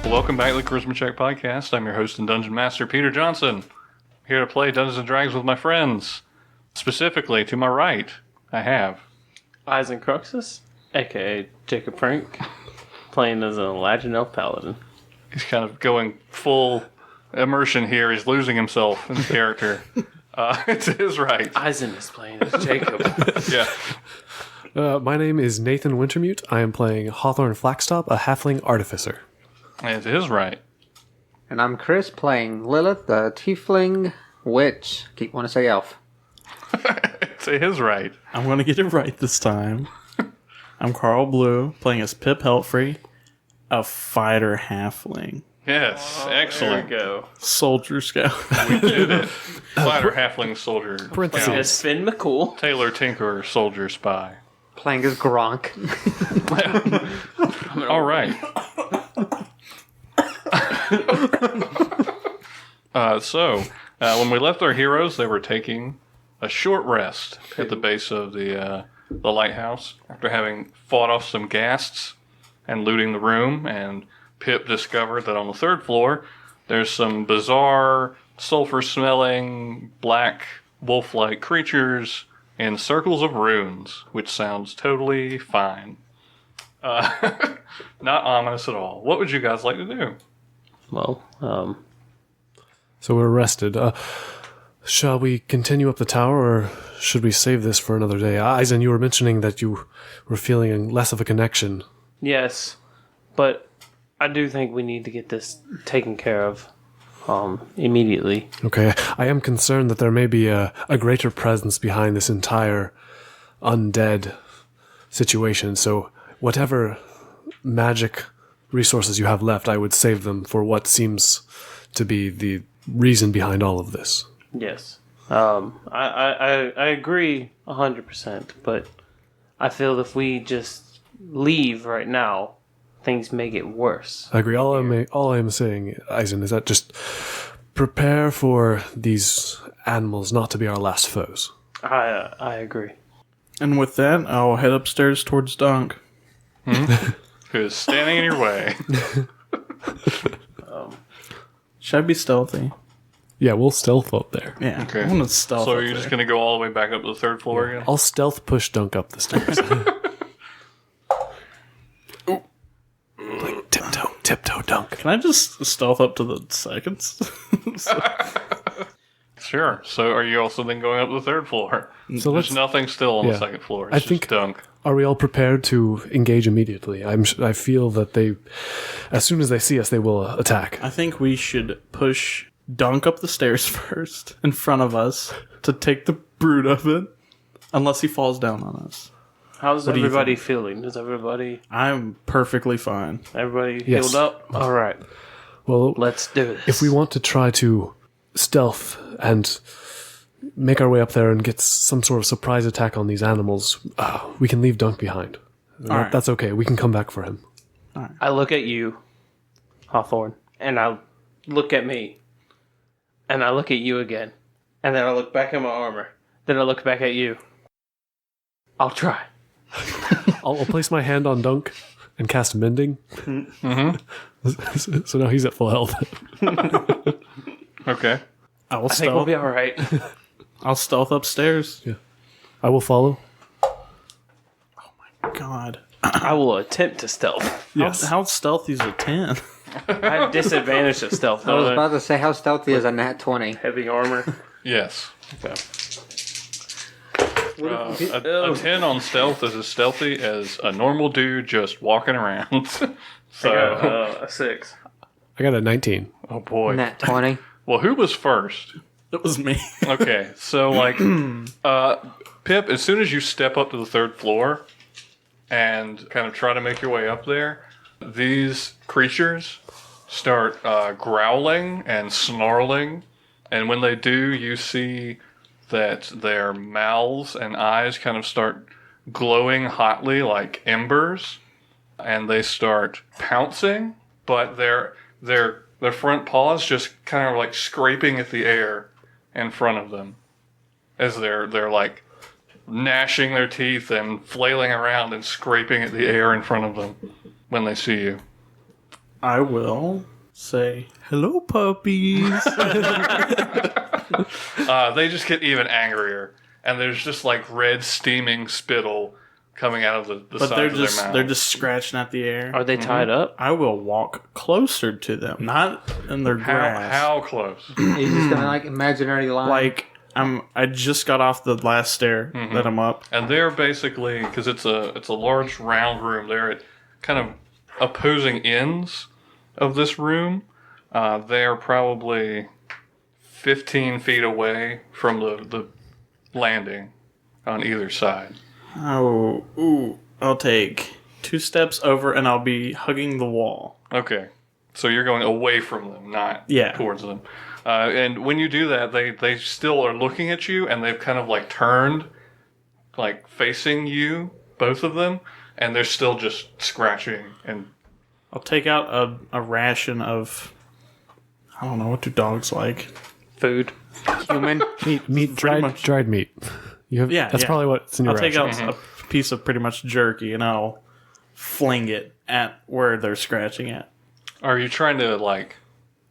Welcome back to the Charisma Check Podcast. I'm your host and Dungeon Master, Peter Johnson. I'm here to play Dungeons & Dragons with my friends. Specifically, to my right, I have... Aizen Cruxis, a.k.a. Jacob Frank, playing as an Eladrin Elf Paladin. He's kind of going full immersion here. He's losing himself in the character. It's his right. Aizen is playing as Jacob. Yeah. My name is Nathan Wintermute. I am playing Hawthorne Flaxtop, a halfling artificer. It's his right. And I'm Chris, playing Lilith, the tiefling witch. Keep wanting to say elf. It's his right. I'm going to get it right this time. I'm Carl Belue, playing as Pip Hiltfray, a fighter halfling. Yes, excellent. There we go. Soldier scout. We did it. Fighter, halfling, soldier, Parentheses. scout, As Finn McCool. tailor, tinker, soldier, spy. Playing as Gronk. All right. When we left our heroes, they were taking a short rest at the base of the lighthouse after having fought off some ghasts and looting the room. And Pip discovered that on the third floor, there's some bizarre, sulfur-smelling, black, wolf-like creatures in circles of runes, which sounds totally fine. Not ominous at all. What would you guys like to do? Well, So we're rested. Shall we continue up the tower, or should we save this for another day? Aizen, you were mentioning that you were feeling less of a connection. yes, but I do think we need to get this taken care of immediately. Okay, I am concerned that there may be a greater presence behind this entire undead situation, so whatever magic resources you have left, I would save them for what seems to be the reason behind all of this. Yes. I agree 100%, but I feel if we just leave right now, things may get worse. I agree. All I'm saying, Aizen, is that just prepare for these animals not to be our last foes. I agree. And with that, I'll head upstairs towards Dunk. Who's standing in your way? Should I be stealthy? Yeah, we'll stealth up there. Yeah. Okay. I'm going to stealth So up are you there. just going to go all the way back up to the third floor again? I'll stealth push Dunk up the stairs. Like tiptoe Dunk. Can I just stealth up to the seconds? Sure. So are you also then going up to the third floor? So There's nothing still on the yeah. second floor. It's I just think- Dunk. Are we all prepared to engage immediately? I feel that they, as soon as they see us, they will attack. I think we should push Dunk up the stairs first in front of us to take the brood of it, unless he falls down on us. How's What do you everybody feeling? Is everybody I'm perfectly fine. Everybody Yes. healed up? All right. Well, Let's do this. if we want to try to stealth and make our way up there and get some sort of surprise attack on these animals, we can leave Dunk behind. right. That's okay. We can come back for him. I look at you, Hawthorne, and I look at me, and I look at you again, and then I look back at my armor, then I look back at you. I'll try. I'll place my hand on Dunk and cast Mending. So now he's at full health. Okay. I will I think we'll stealth. be all right. I'll stealth upstairs. I will follow. God. I will attempt to stealth. Yes. How stealthy is a 10? I have disadvantage of stealth. I was Though. about to say, how stealthy is a nat 20? Heavy armor. Yes. Okay. A 10 on stealth is as stealthy as a normal dude just walking around. So, A 6. I got a 19. oh boy. Nat 20. Well, who was first? It was me. Okay, so Pip, as soon as you step up to the third floor and kind of try to make your way up there, these creatures start growling and snarling, and when they do, you see that their mouths and eyes kind of start glowing hotly like embers, and they start pouncing, but their front paws just kind of like scraping at the air in front of them as they're like gnashing their teeth and flailing around and scraping at the air in front of them when they see you. I will say, hello, puppies. They just get even angrier, and there's just like red steaming spittle coming out of the But sides they're of their just mouth. they're just scratching at the air. Are they tied up? I will walk closer to them, not in their grass. How close? You're just gonna like imaginary line. Like I just got off the last stair that I'm up. And they're basically, because it's a large round room, they're at kind of opposing ends of this room. They're probably 15 feet away from the landing on either side. Oh, ooh! I'll take 2 steps over, and I'll be hugging the wall. Okay. So you're going away from them, not Yeah. towards them. And when you do that, they still are looking at you, and they've kind of like turned, like facing you, both of them, and they're still just scratching. And I'll take out a ration of, I don't know, what do dogs like? Food. human. Meat, much. dried meat. You have, Yeah, that's yeah. probably what's in your I'll take ration. out a piece of pretty much jerky, and I'll fling it at where they're scratching at. are you trying to like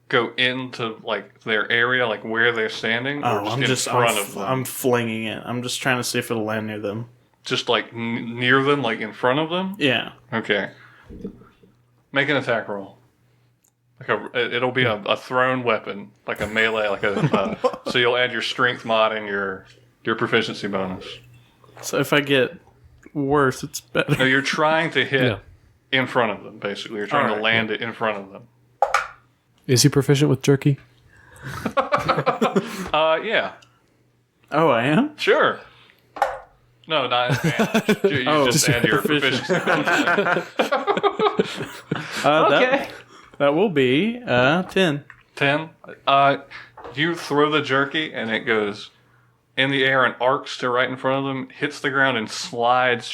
go into like their area, like where they're standing, or Oh, just in front of them? I'm flinging it. I'm just trying to see if it'll land near them. Just like near them, like in front of them. Yeah. Okay. Make an attack roll. It'll be a thrown weapon, like a melee, like a. So you'll add your strength mod and your proficiency bonus. So if I get worse, it's No, better. you're trying to hit Yeah. in front of them. Basically, you're trying to Alright, land it in front of them. Is he proficient with jerky? Yeah, Oh, I am? sure. No, not advantage. You just add your proficiency. Okay. That will be 10. 10. You throw the jerky and it goes in the air and arcs to right in front of them, hits the ground and slides,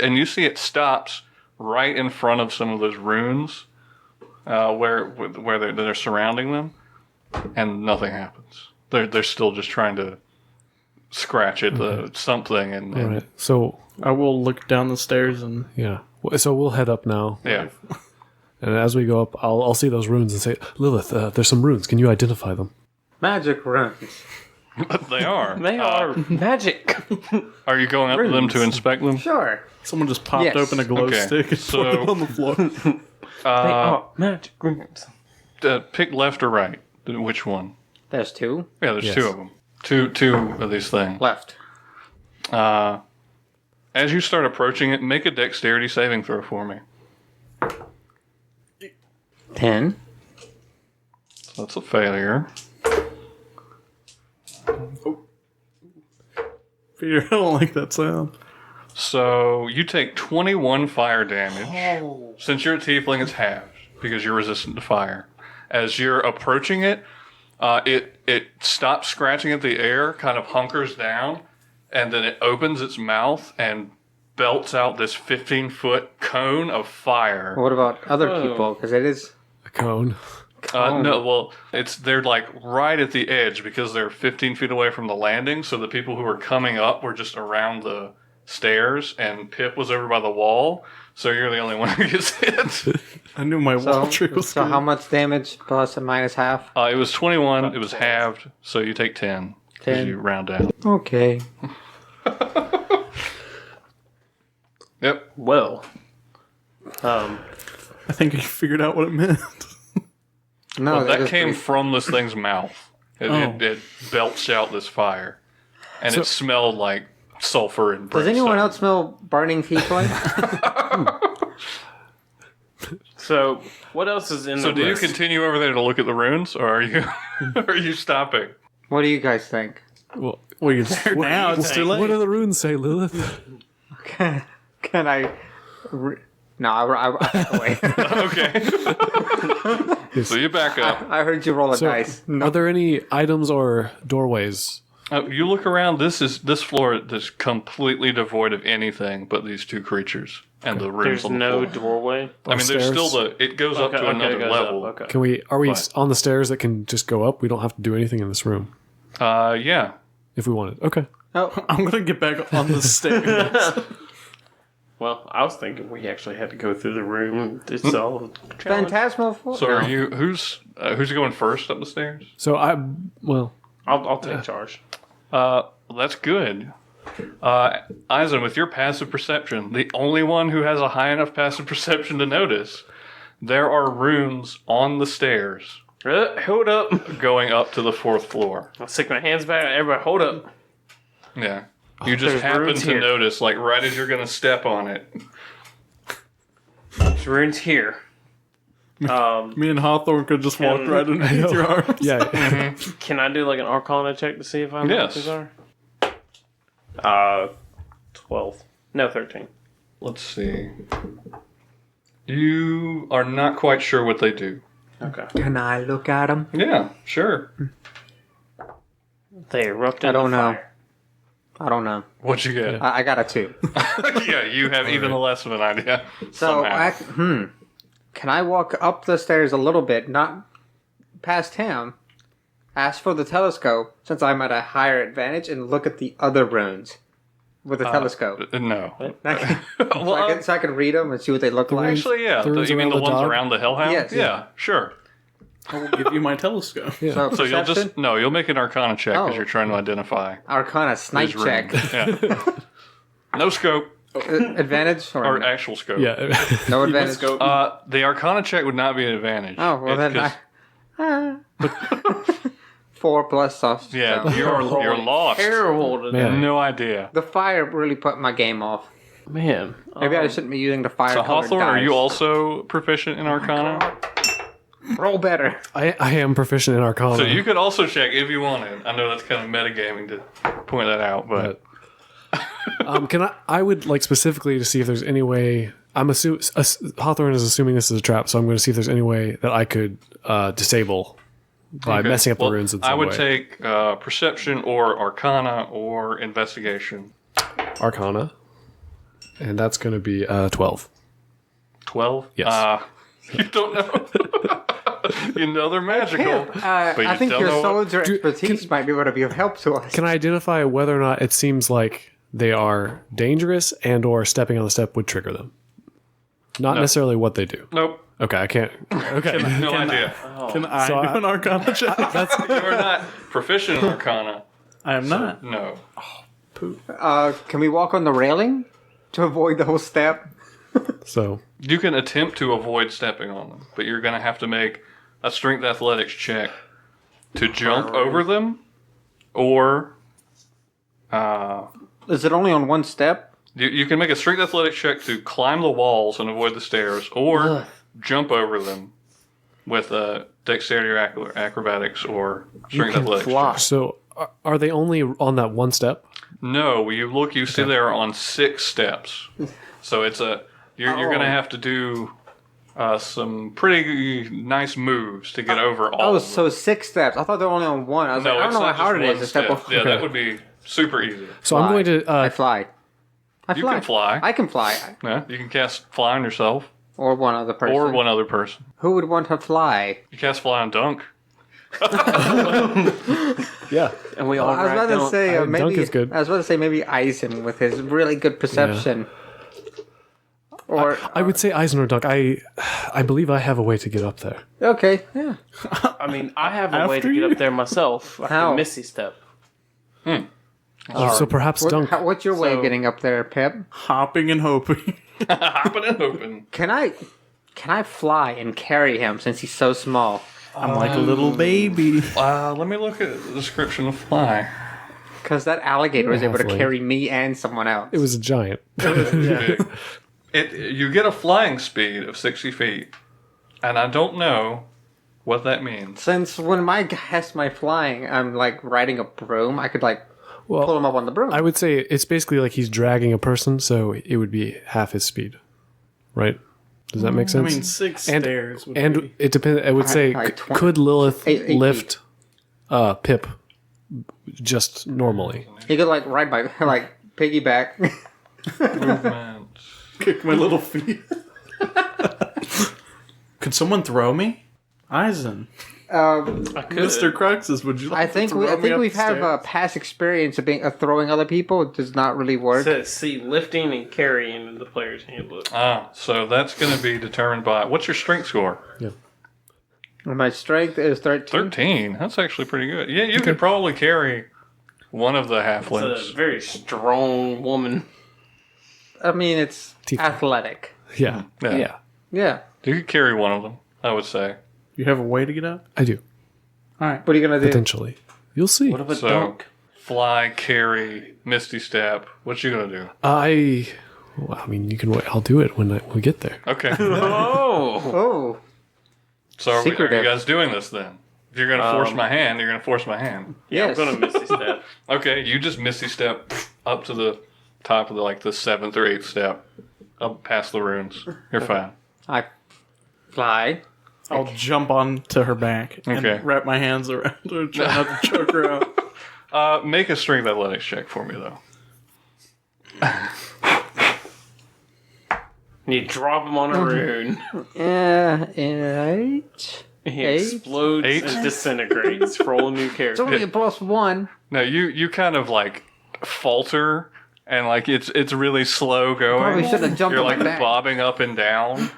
and you see it stops right in front of some of those runes where they're surrounding them, and nothing happens. They're still just trying to scratch at something, and All right. So I will look down the stairs and yeah. So we'll head up now. yeah. And as we go up, I'll see those runes and say, Lilith, there's some runes. Can you identify them? Magic runes. They are. They are magic. Are you going up to them to runes. inspect them? Sure. someone just popped Yes. open a glow Okay, stick and so- put it on the floor. They are magic runes. Pick left or right. Which one? There's 2. Yeah, there's Yes. 2 of them. Two of these things. Left. As you start approaching it, make a dexterity saving throw for me. 10. So that's a failure. Peter, I don't like that sound. So you take 21 fire damage. Since you're a tiefling, it's halved because you're resistant to fire. As you're approaching it, it stops scratching at the air, kind of hunkers down, and then it opens its mouth and belts out this 15-foot cone of fire. What about other Whoa. people? Because it is. A cone. No, well, they're like right at the edge because they're 15 feet away from the landing. So the people who were coming up were just around the stairs, and Pip was over by the wall. So you're the only one who gets hit. I knew my wall trick was So good. how much damage plus and minus half? It was 21. It was halved, so you take 10. 10. You round down. Okay. Yep. Well. I think I figured out what it meant. No, Well, that is came pretty- from this thing's mouth. It belched out this fire, and it smelled like sulfur and Does anyone brimstone. else smell burning tiefling? So, what else is in So the do you list? continue over there to look at the runes, or are you are you stopping? What do you guys think? Well, Well, you're there now. It's too what late. do the runes say, Lilith? Can I? No, I wait. Okay. So you back up. I heard you roll a So, dice. No. are there any items or doorways? You look around. This floor is completely devoid of anything but these two creatures and the runes There's on the no floor. doorway. I mean, there's Stairs? still it goes up to another goes level. Up, okay. Can we? Are we What? on the stairs that can just go up? We don't have to do anything in this room Yeah. if we wanted. Okay. Oh, I'm going to get back on the stairs. Well, I was thinking we actually had to go through the room. It's all challenge. Phantasmal. So are you? Who's going first up the stairs? So I'll take charge. That's good. Aizen, with your passive perception, the only one who has a high enough passive perception to notice, there are rooms on the stairs Hold up. going up to the 4th floor. I'll stick my hands back. Everybody, hold up. Yeah. You just there's happen rooms to here. notice, like, right as you're going to step on it. There's runes here. Me and Hawthorne could just walk right underneath your arms. yeah, Can I do like an Arcana check to see if I know what Yes. these are? 12. No, 13. Let's see. You are not quite sure what they do. Okay. Can I look at them? Yeah, sure. They erupt I into don't know. fire. I don't know. What'd you get? I got a 2. Yeah, you have even less of an idea. So, somehow. can I walk up the stairs a little bit, not past him, ask for the telescope, since I'm at a higher advantage, and look at the other runes with the telescope? No. So I can read them and see what they look like? Actually, yeah. The runes You mean the around the ones dog? around the hellhound? Yes. Yeah, sure. I will give you my telescope. So So you'll perception? just you'll make an Arcana check because Oh. you're trying to identify Arcana snipe his room. check. Yeah. No scope Advantage? or actual scope. yeah. no advantage? The Arcana check would not be an advantage. Oh, well then 4 plus stuff. Yeah, so. you're lost. Terrible to Man. No idea. The fire really put my game off. Man. Maybe I shouldn't be using the fire. So Hawthorne, are you also proficient in Arcana? Roll better? I am proficient in Arcana. So you could also check if you wanted. I know that's kind of metagaming to point that out, but Can I would like specifically to see if there's any way. I'm assuming Hawthorne is assuming this is a trap, so I'm going to see if there's any way that I could disable by Okay. messing up Well, the runes in some I would way. take perception or Arcana or investigation. Arcana, and that's going to be 12. 12? Yes. You don't know. You know they're magical. but you I think don't your know what- soldier expertise might be able to be of help to us. Can I identify whether or not it seems like they are dangerous and or stepping on the step would trigger them? Not necessarily what they do. Nope. Okay, I can't. Okay. No idea. Can I So do I- an Arcana check? You're not proficient in Arcana. I am not. No. Can we walk on the railing to avoid the whole step? So You can attempt to avoid stepping on them, but you're going to have to make a strength athletics check to jump over them, or Is it only on one step? you can make a strength athletics check to climb the walls and avoid the stairs, or jump over them with dexterity or acrobatics or strength athletics. check. so are they only on that one step? No, you see they're on 6 steps. So it's you're going to have to do some pretty nice moves to get over all Oh, of them. so 6 steps. I thought they were only on one. I was No, like, I don't it's know how not hard just it is one to step step. off. Yeah, that would be super easy. So I'm going to. I fly. I You can fly. I can fly. Yeah, you can cast fly on yourself Or one other person. or one other person. Who would want to fly? You cast fly on Dunk. yeah. And we all I was about to say Dunk maybe. is good. I was about to say maybe Aizen with his really good perception. Or I would say Aizen or Dunk. I believe I have a way to get up there. okay, yeah. I mean, I have a way After to get you? up there myself. I How? can Misty Step. So perhaps Dunk. What's your way of So- getting up there, Pip? Hopping and hoping. Hopping and hoping. Can I fly and carry him since he's so small? I'm like a little baby. Let me look at the description of fly. Because that alligator was able to Halfling. carry me and someone else. It was a giant. Big. You get a flying speed of 60 feet, and I don't know what that means. Since when my guess my flying, I'm like riding a broom, I could like pull Well, him up on the broom. I would say it's basically like he's dragging a person, so it would be half his speed, right? Does that make I sense? mean, 6 And- stairs would and be. it depends. I would say, Alright, 20 could Lilith eight lift Pip just normally? he could like ride my like piggyback. Movement. Kick my little feet. Could someone throw me? Aizen. I could. Mr. Cruxis, would you like I think to we throw me up we've the had stairs? past experience of throwing other people. It does not really work. See, lifting and carrying in the player's handbook. So that's going to be determined by what's your strength score? My strength is 13. 13. That's actually pretty good. Yeah, you could probably carry one of the It's halflings. a very strong woman. I mean, it's athletic. Yeah. Yeah. Yeah. You could carry one of them, I would say. You have a way to get up? I do. All right. What are you gonna do? Potentially. You'll see. What about So, dunk? fly, carry, misty step. What you going to do? Well, I mean, you can wait. I'll do it when we get there. Okay. Oh! Oh, So are you Secretive. guys doing this then? If you're going to force my hand, you're going to force my hand. Yeah, yes. I'm going to Misty Step. Okay, you just misty step up to the top of the 7th or 8th step, up past the runes. You're fine. I fly. I'll jump onto her back and Okay. wrap my hands around her, try not to choke her out. Make a strength athletics check for me though. You drop him on a rune. 8. He 8? explodes 8? and disintegrates. Roll a new It's character. only a +1. No, you kind of falter and it's really slow going. Probably should have jumped You're on my back. bobbing up and down,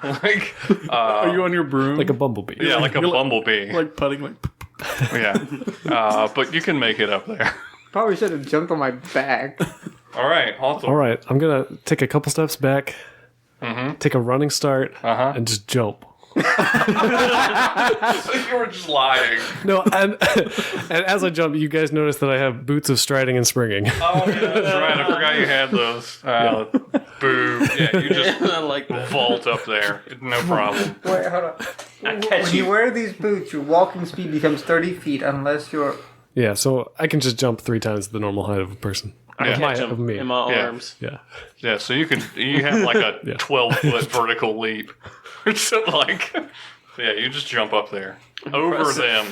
Are you on your broom? Like a bumblebee. yeah, like a You're bumblebee. like putting like. Yeah, but you can make it up there. Probably should have jumped on my back. All right, Hawthorne. All right. I'm going to take a couple steps back, take a running start, and just jump. You were just lying. No, and as I jump, you guys notice that I have boots of striding and springing. Oh yeah, that's right. I forgot you had those. Boo. Yeah, you just I like that. vault up there. No problem. Wait, hold on. I catch When you you. wear these boots, your walking speed becomes 30 feet unless you're... Yeah, so I can just jump 3 times the normal height of a person. I Of my- catch of him me. in my Yeah. arms. Yeah. Yeah, so you have like a 12-foot vertical leap. So yeah, you just jump up there. Over them.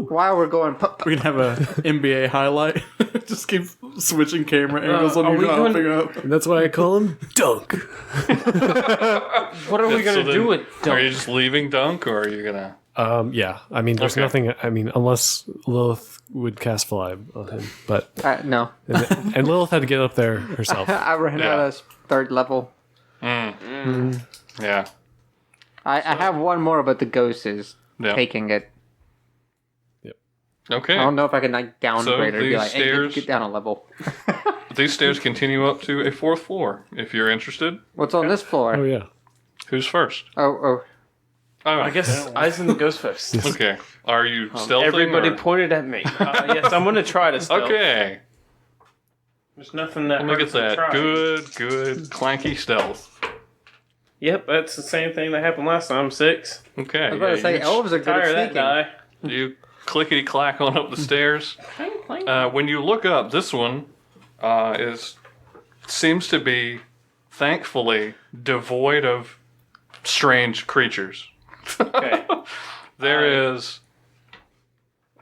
While we're going... We can have a NBA highlight. Just keep switching camera angles are on you we going- hopping up. And that's why I call him Dunk. What are we going to do with Are you dunk? just leaving Dunk, or are you gonna... Yeah, I mean, there's Okay. nothing, I mean, unless Lilith would cast Fly on him. But, no. and Lilith had to get up there herself. I ran out of 3rd level. Yeah. I have one more, but the ghost is Yeah. taking it. Okay. I don't know if I can downgrade her and be these like, hey, stairs- get down a level. These stairs continue up to a 4th floor, if you're interested. What's on this floor? Oh, yeah. Who's first? Oh, Oh, I guess Aizen goes first. Okay. Are you stealthing? Everybody or- pointed at me. Yes, I'm going to try to stealth. Okay. There's nothing that Look at hurts in that. trying. Good clanky stealth. Yep, that's the same thing that happened last time. 6. Okay. I was about to say, you, elves are good Tire at that sneaking. die. you clickety clack on up the stairs. Clang, clang. When you look up, this one seems to be, thankfully, devoid of strange creatures. Okay. There is.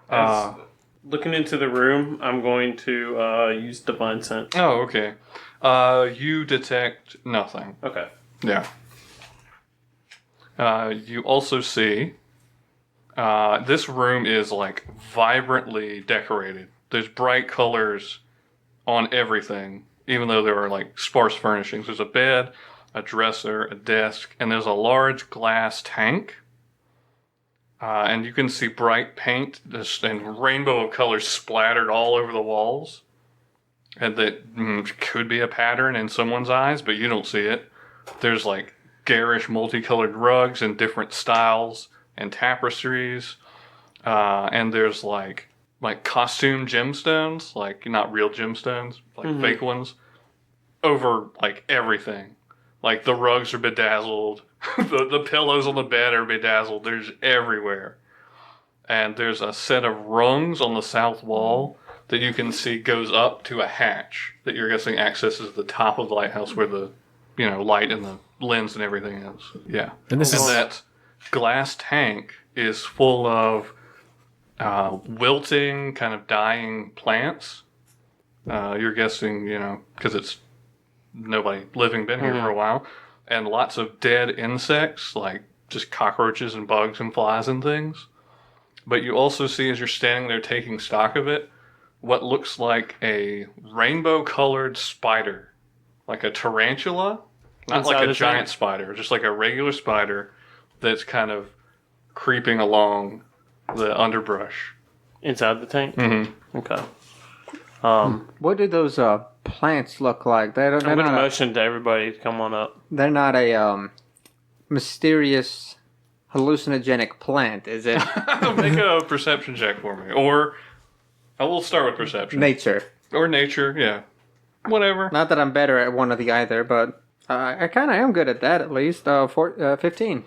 Looking into the room, I'm going to use Divine Sense. Oh, okay. You detect nothing. Okay. Yeah. You also see this room is vibrantly decorated. There's bright colors on everything, even though there are sparse furnishings. There's a bed, a dresser, a desk, and there's a large glass tank. And you can see bright paint and rainbow of colors splattered all over the walls. And that could be a pattern in someone's eyes, but you don't see it. There's garish multicolored rugs in different styles and tapestries. And there's costume gemstones, not real gemstones, fake ones, over everything. The rugs are bedazzled. the pillows on the bed are bedazzled. There's everywhere. And there's a set of rungs on the south wall that you can see goes up to a hatch that you're guessing accesses the top of the lighthouse where the light and the lens and everything is. Yeah. And this is that glass tank is full of wilting, kind of dying plants. You're guessing, because it's nobody living been here for a while. And lots of dead insects, just cockroaches and bugs and flies and things. But you also see, as you're standing there taking stock of it, what looks like a rainbow-colored spider. Like a tarantula. Not Inside like a the giant tank? spider, just like a regular spider that's kind of creeping along the underbrush. Inside the tank? Mm-hmm. Okay. What do those plants look like? They're I'm going to not. motion to everybody to come on up. They're not a mysterious hallucinogenic plant, is it? Make a perception check for me. Or, I will start with perception. Nature. Or nature, yeah. Whatever. Not that I'm better at one of the either, but I kind of am good at that at least. 15.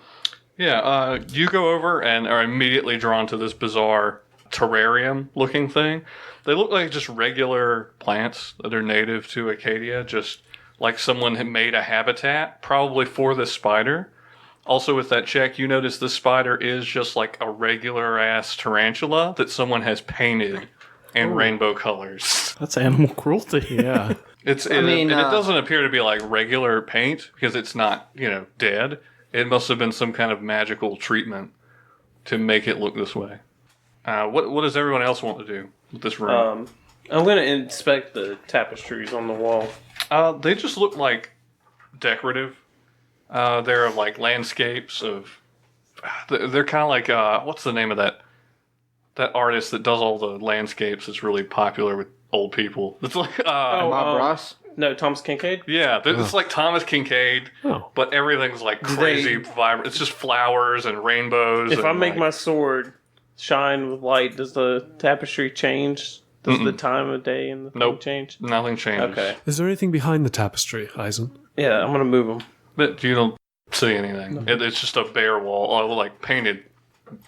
Yeah, you go over and are immediately drawn to this bizarre terrarium-looking thing. They look like just regular plants that are native to Acadia, just like someone had made a habitat, probably for this spider. Also, with that check, you notice this spider is just like a regular-ass tarantula that someone has painted in rainbow colors. That's animal cruelty. Yeah. It doesn't appear to be like regular paint because it's not, dead. It must have been some kind of magical treatment to make it look this way. What does everyone else want to do with this room? I'm going to inspect the tapestries on the wall. They just look like decorative. They're like landscapes of. They're kind of like what's the name of that artist that does all the landscapes that's really popular with old people? It's like Bob Ross? No, Thomas Kincaid? yeah, it's like Thomas Kincaid, Oh. but everything's like crazy vibrant. It's just flowers and rainbows. If and I make like, my sword shine with light, does the tapestry change? Does the time of day and the thing Nope. change? nothing changes. Okay. Is there anything behind the tapestry, Aizen? Yeah, I'm going to move them. But you don't see anything. It's just a bare wall, like painted,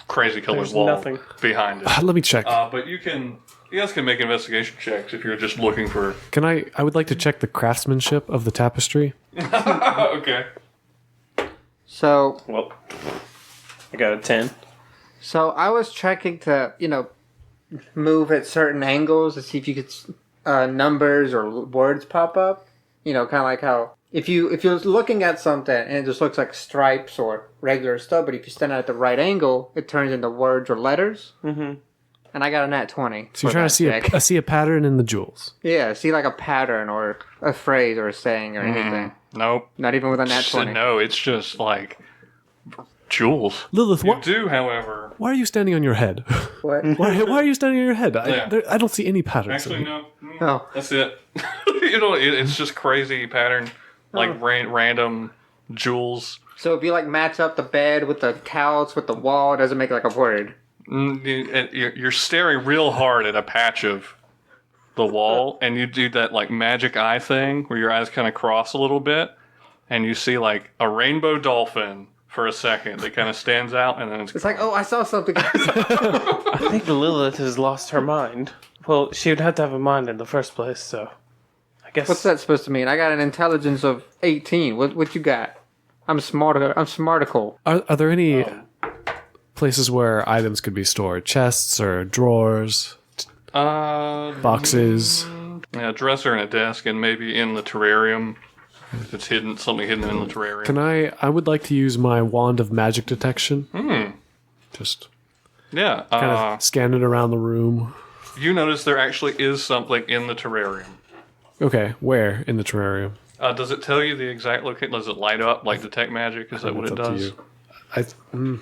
crazy colored There's wall nothing. behind it. Let me check. But you guys can make investigation checks if you're just looking for. Can I would like to check the craftsmanship of the tapestry. Okay. So Well, I got a 10. So I was checking to, move at certain angles to see if you could numbers or words pop up. Kind of like how if you're looking at something and it just looks like stripes or regular stuff, but if you stand at the right angle, it turns into words or letters. Mm-hmm. And I got a nat 20. So you're trying to see a pattern in the jewels. Yeah, see like a pattern or a phrase or a saying or anything. Nope. Not even with a nat 20. No, it's just like jewels. Lilith, You do, however. why are you standing on your head? What? Why are you standing on your head? Yeah. I don't see any patterns. Actually, no. Oh. That's it. It's just crazy pattern, like random jewels. So if you match up the bed with the couch with the wall, it doesn't make like a word. You're staring real hard at a patch of the wall, and you do that like magic eye thing where your eyes kind of cross a little bit, and you see like a rainbow dolphin for a second that kind of stands out, and then It's like, oh, I saw something. I think Lilith has lost her mind. Well, she would have to have a mind in the first place, so I guess. What's that supposed to mean? I got an intelligence of 18. What you got? I'm smarticle. Are there any places where items could be stored? Chests or drawers? Boxes? Yeah, a dresser and a desk, and maybe in the terrarium. If it's something hidden in the terrarium. I would like to use my wand of magic detection. Just Yeah. kind of scan it around the room. You notice there actually is something in the terrarium. Okay, where in the terrarium? Does it tell you the exact location? Does it light up like detect magic? Is that what It's it up to does? you.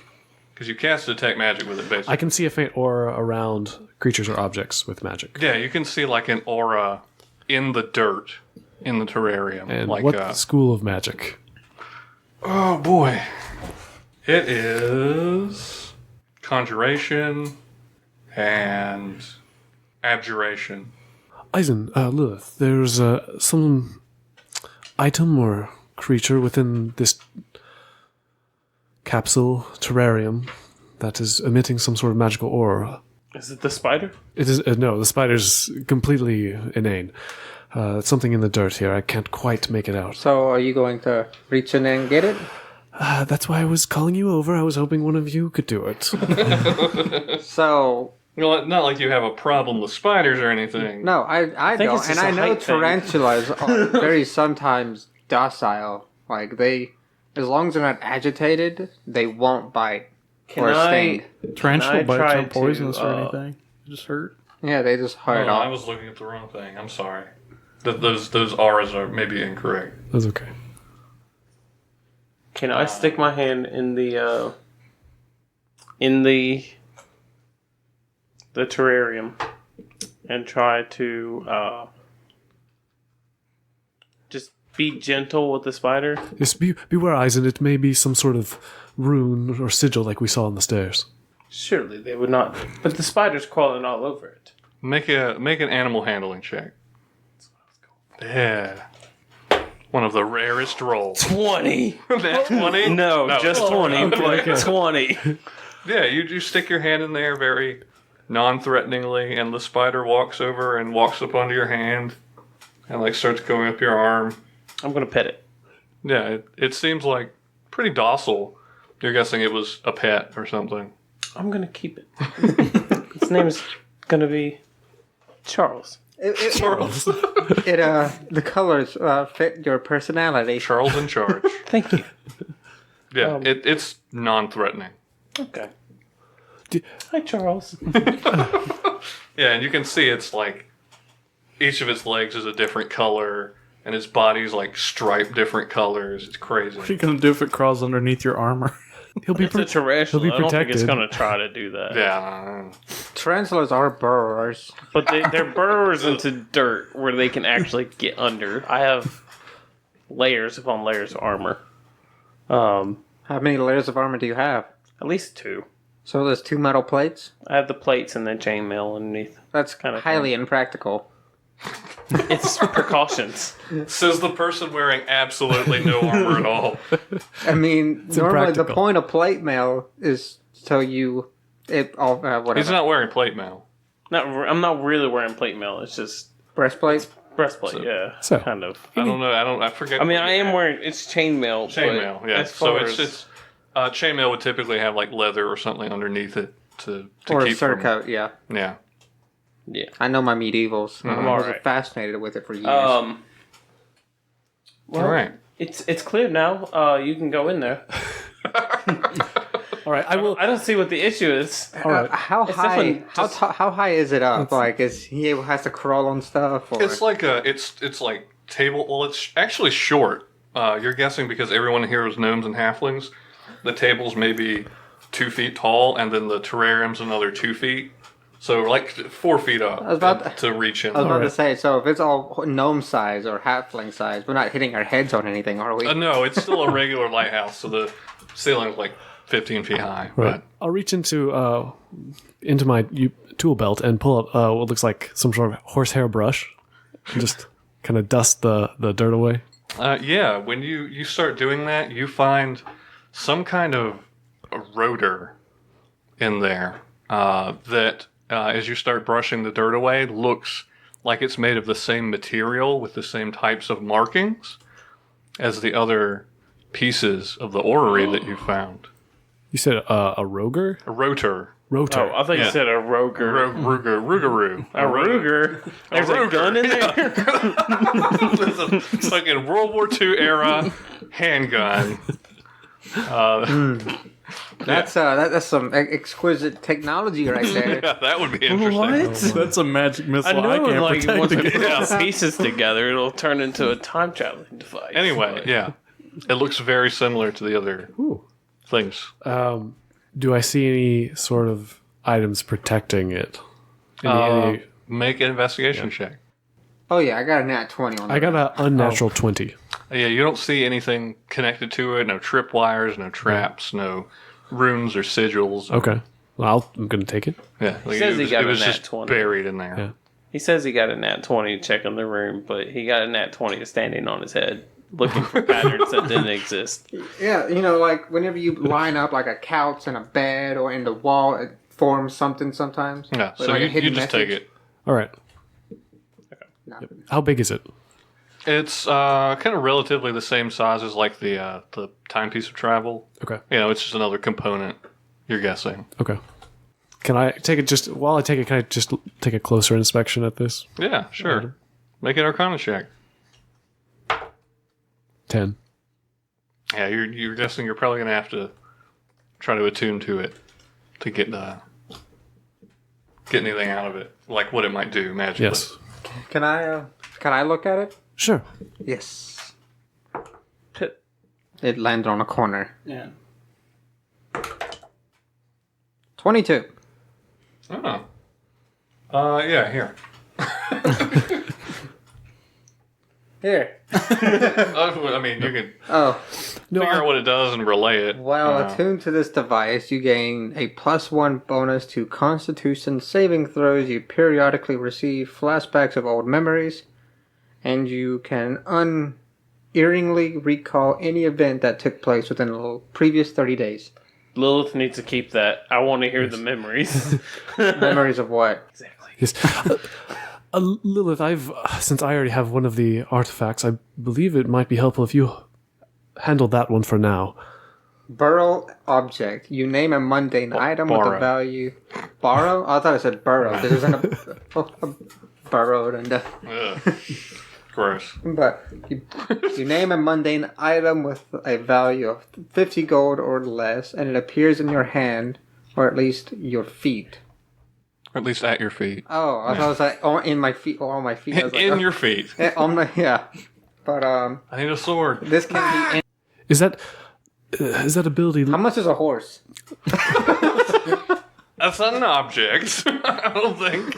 Because you cast detect magic with it, basically. I can see a faint aura around creatures or objects with magic. Yeah, you can see like an aura in the dirt in the terrarium. And like what school of magic? oh boy, it is conjuration and abjuration. Aizen, Lilith, there's some item or creature within this capsule terrarium that is emitting some sort of magical aura. Is it the spider? It is no, the spider's completely inane. It's something in the dirt here. I can't quite make it out. So are you going to reach in and get it? That's why I was calling you over. I was hoping one of you could do it. So Not like you have a problem with spiders or anything. no, I think don't, it's just and I a know height thing. tarantulas are very sometimes docile. Like they As long as they're not agitated, they won't bite Can or I? sting. Tarantula I bites try aren't poisonous to, or anything. They just hurt. Yeah, they just hurt I off. was looking at the wrong thing. I'm sorry. Those R's are maybe incorrect. That's okay. Can I stick my hand in the terrarium and try to just be gentle with the spider? Just beware, Aizen. It may be some sort of rune or sigil like we saw on the stairs. Surely they would not. But the spider's crawling all over it. Make an animal handling check. Yeah. One of the rarest rolls. 20. That 20? No, just 20. 20. Yeah, you stick your hand in there very non-threateningly, and the spider walks over and walks up onto your hand and like starts going up your arm. I'm gonna pet it. Yeah, it seems like pretty docile. You're guessing it was a pet or something. I'm gonna keep it. Its name is gonna be Charles. Charles. The colors fit your personality. Charles in charge. Thank you. Yeah, it's non-threatening. Okay. Hi, Charles. Yeah, and you can see it's like each of its legs is a different color, and its body's like striped different colors. It's crazy. What are you going to do if it crawls underneath your armor? He'll be It's a tarantula. he'll be I don't think it's protected. gonna try to do that. Yeah. Tarantulas are burrowers. But they're burrowers into dirt where they can actually get under. I have layers upon layers of armor. How many layers of armor do you have? At least 2. So there's 2 metal plates? I have the plates and then chainmail underneath. That's Kinda highly impractical. It's precautions. Says the person wearing absolutely no armor at all. I mean, normally the impractical. point of plate mail is so whatever. He's not wearing plate mail. I'm not really wearing plate mail. It's just Breastplate? breastplate. Yeah, So- kind of. I don't know. I forget. I mean, what I you am have. wearing it's chainmail. chainmail. Yeah. As So far it's as, chainmail would typically have like leather or something underneath it to Or a keep from- surcoat, yeah. Yeah. yeah. I know my medievals. I was alright. fascinated with it for years. Well, All right. It's clear now. You can go in there. All right, I will. I don't see what the issue is. All right. How It's high? definitely How high is it up? Like, is he has to crawl on stuff? Or? It's like it's like table. Well, it's actually short. You're guessing because everyone here is gnomes and halflings. The table's maybe 2 feet tall, and then the terrarium's another 2 feet. So like 4 feet up was about to reach in. I was about to Alright. say, so if it's all gnome size or halfling size, we're not hitting our heads on anything, are we? No, it's still a regular lighthouse, so the ceiling's like 15 feet high. Right. I'll reach into my tool belt and pull up what looks like some sort of horsehair brush, and just kind of dust the dirt away. Yeah, when you start doing that, you find some kind of a rotor in there that, as you start brushing the dirt away, looks like it's made of the same material with the same types of markings as the other pieces of the orrery that you found. You said a roger? A rotor. Rotor. Oh, I thought you Yeah. said a roger. Rugaroo. A Ruger? There's a Ruger. gun in there? It's a fucking World War II era handgun. That's some exquisite technology right there. Yeah, that would be interesting. What? That's a magic missile. I know, can't like, protect once you against. put the pieces together, it'll turn into a time traveling device. Anyway, yeah. It looks very similar to the other Ooh. things. Do I see any sort of items protecting it? Any- Make an investigation check. Oh yeah, I got a nat 20 on that. I got an unnatural 20. Yeah, you don't see anything connected to it. No tripwires, no traps, no runes or sigils. Okay. Well, I'm going to take it. Yeah, like says he got it a was nat just 20. buried in there. Yeah. He says he got a nat 20 to check on the room, but he got a nat 20 standing on his head, looking for patterns that didn't exist. Yeah, like whenever you line up like a couch and a bed or in the wall, it forms something sometimes. Yeah, With, so like, a you hidden just take message. it. All right. No. How big is it? It's kind of relatively the same size as like the timepiece of travel. Okay. It's just another component. You're guessing. Okay. Can I take it just while I take it? Can I just take a closer inspection at this? Yeah, sure. Make an Arcana check. 10. Yeah, you're guessing you're probably gonna have to try to attune to it to get anything out of it, like what it might do magically. Yes. Can I look at it? Sure. Yes. Pip. It landed on a corner. Yeah. 22. Oh. Yeah, here. Here. I mean, you can Oh. figure out what it does and relay it. While attuned to this device, you gain a +1 bonus to Constitution saving throws. You periodically receive flashbacks of old memories, and you can unerringly recall any event that took place within the previous 30 days. Lilith needs to keep that. I want to hear the memories. Memories of what? Exactly. Yes. Lilith, since I already have one of the artifacts, I believe it might be helpful if you handle that one for now. Burrow object. You name a mundane item with borrow. a value. Borrow? I thought I said burrow. This isn't a burrowed and Ugh. Gross. but you name a mundane item with a value of 50 gold or less, and it appears in your hand, or at least your feet. Or at least at your feet. Oh, I thought it was like in my feet or on my feet. I was like, In your feet. on my But I need a sword. this can be. Is that ability? How much is a horse? That's not an object. I don't think.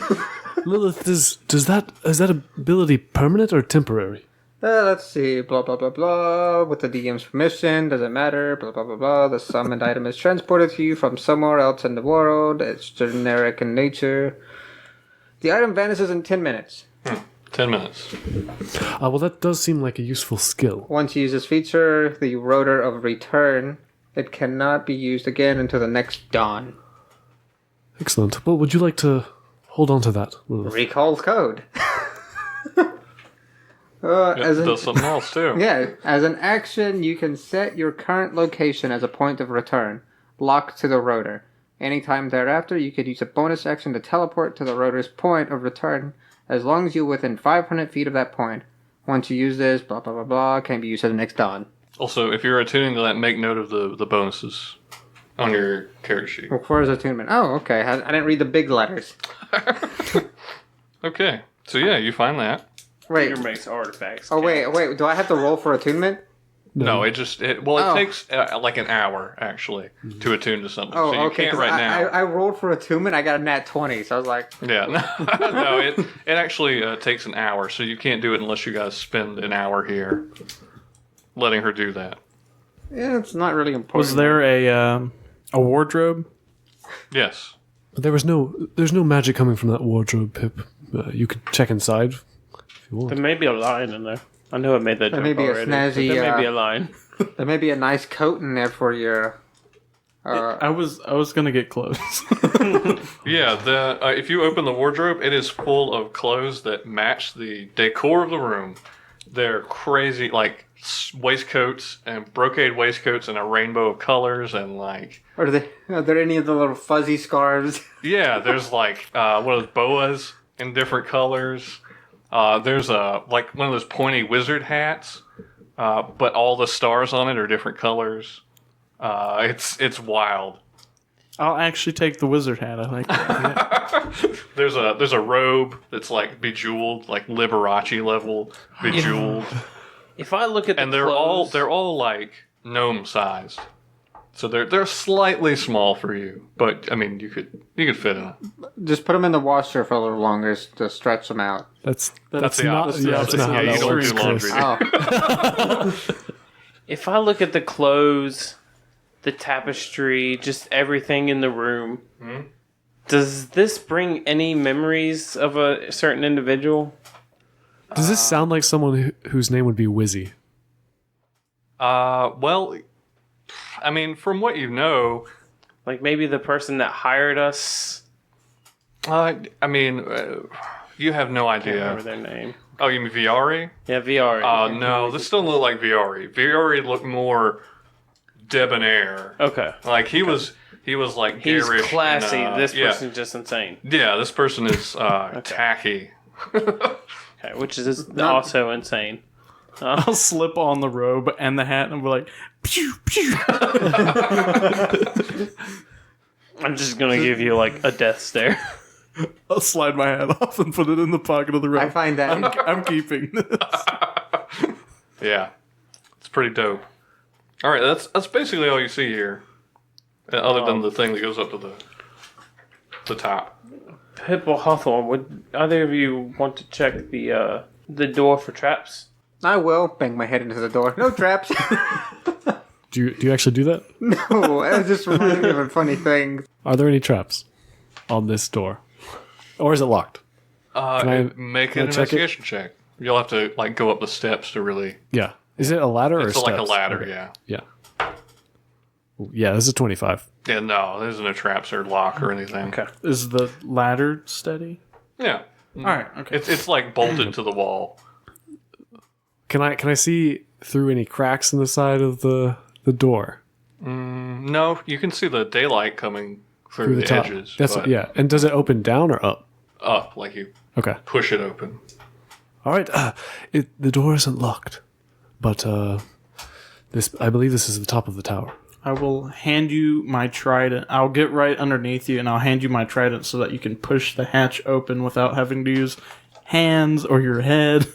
Lilith, is that ability permanent or temporary? Let's see. Blah blah blah blah. With the DM's permission, doesn't matter. Blah blah blah blah. The summoned item is transported to you from somewhere else in the world. It's generic in nature. The item vanishes in 10 minutes. 10 minutes. Well, that does seem like a useful skill. Once you use this feature, the rotor of return, it cannot be used again until the next dawn. Excellent. Well, would you like to hold on to that, Lilith? Recall code. It does something else, too. Yeah, as an action, you can set your current location as a point of return, locked to the rotor. Anytime thereafter, you could use a bonus action to teleport to the rotor's point of return, as long as you're within 500 feet of that point. Once you use this, blah blah blah blah, can be used as the next dawn. Also, if you're attuning to that, make note of the bonuses on your character sheet. Where's attunement? Oh, okay. I didn't read the big letters. Okay, so yeah, you find that. Wait. Peter makes artifacts. Oh, wait. Do I have to roll for attunement? No, it Oh. takes like an hour, actually, to attune to something. Oh, so you okay. can't 'Cause right now. I rolled for attunement. I got a nat 20, so I was like, Yeah, no, it actually takes an hour, so you can't do it unless you guys spend an hour here letting her do that. yeah, it's not really important. Was there a wardrobe? Yes. But there's no magic coming from that wardrobe, Pip. You could check inside if you want. There may be a line in there. I know I made that joke may be a already. snazzy, but there may be a line. There may be a nice coat in there for your. I was gonna get close. Yeah, if you open the wardrobe, it is full of clothes that match the decor of the room. They're crazy, like waistcoats and brocade waistcoats in a rainbow of colors, and like Are there any of the little fuzzy scarves? yeah, there's like one of those boas in different colors. There's like one of those pointy wizard hats, but all the stars on it are different colors. It's wild. I'll actually take the wizard hat. I like that. There's a robe that's like bejeweled, like Liberace level bejeweled, If I look at the and clothes, they're all like gnome sized. So they're slightly small for you, but I mean you could fit in them. Just put them in the washer for a little longer to stretch them out. That's That's the not. opposite. Yeah, that's not how You that don't works, do laundry. Chris. Oh, if I look at the clothes, the tapestry, just everything in the room, does this bring any memories of a certain individual? Does this sound like someone whose name would be Wizzy? Well, I mean, from what you know, Like maybe the person that hired us. I mean, you have no I can't remember idea. their name. Oh, you mean Viari? Yeah, VR. Oh no, this doesn't look like Viari. Viari looked more debonair. Okay. Like he was like He's garish classy. and, This yeah. person's just insane. Yeah, this person is tacky. Okay, which is also insane. I'll slip on the robe and the hat and be like, pew, pew. I'm just gonna give you like a death stare. I'll slide my hat off and put it in the pocket of the robe. I find that I'm keeping this. Yeah, it's pretty dope. All right, that's basically all you see here, other than the thing that goes up to the top. Pip or Hawthorne, would either of you want to check the door for traps? I will bang my head into the door. No traps. Do you actually do that? No, it just reminds me of a funny thing. Are there any traps on this door? Or is it locked? Make an investigation check. You'll have to like go up the steps to really. Yeah. Is it a ladder or It's steps? like a ladder, Okay. yeah. Yeah. Yeah, this is 25. Yeah, no, there isn't a traps or lock or anything. Okay. Is the ladder steady? Yeah, All right. Okay. it's like bolted to the wall. Can I see through any cracks in the side of the door? No, you can see the daylight coming through the top. edges. That's but yeah. And does it open down or up? up, like you Okay. push it open. All right. The door isn't locked, but I believe this is the top of the tower. I will hand you my trident. I'll get right underneath you and I'll hand you my trident so that you can push the hatch open without having to use hands or your head.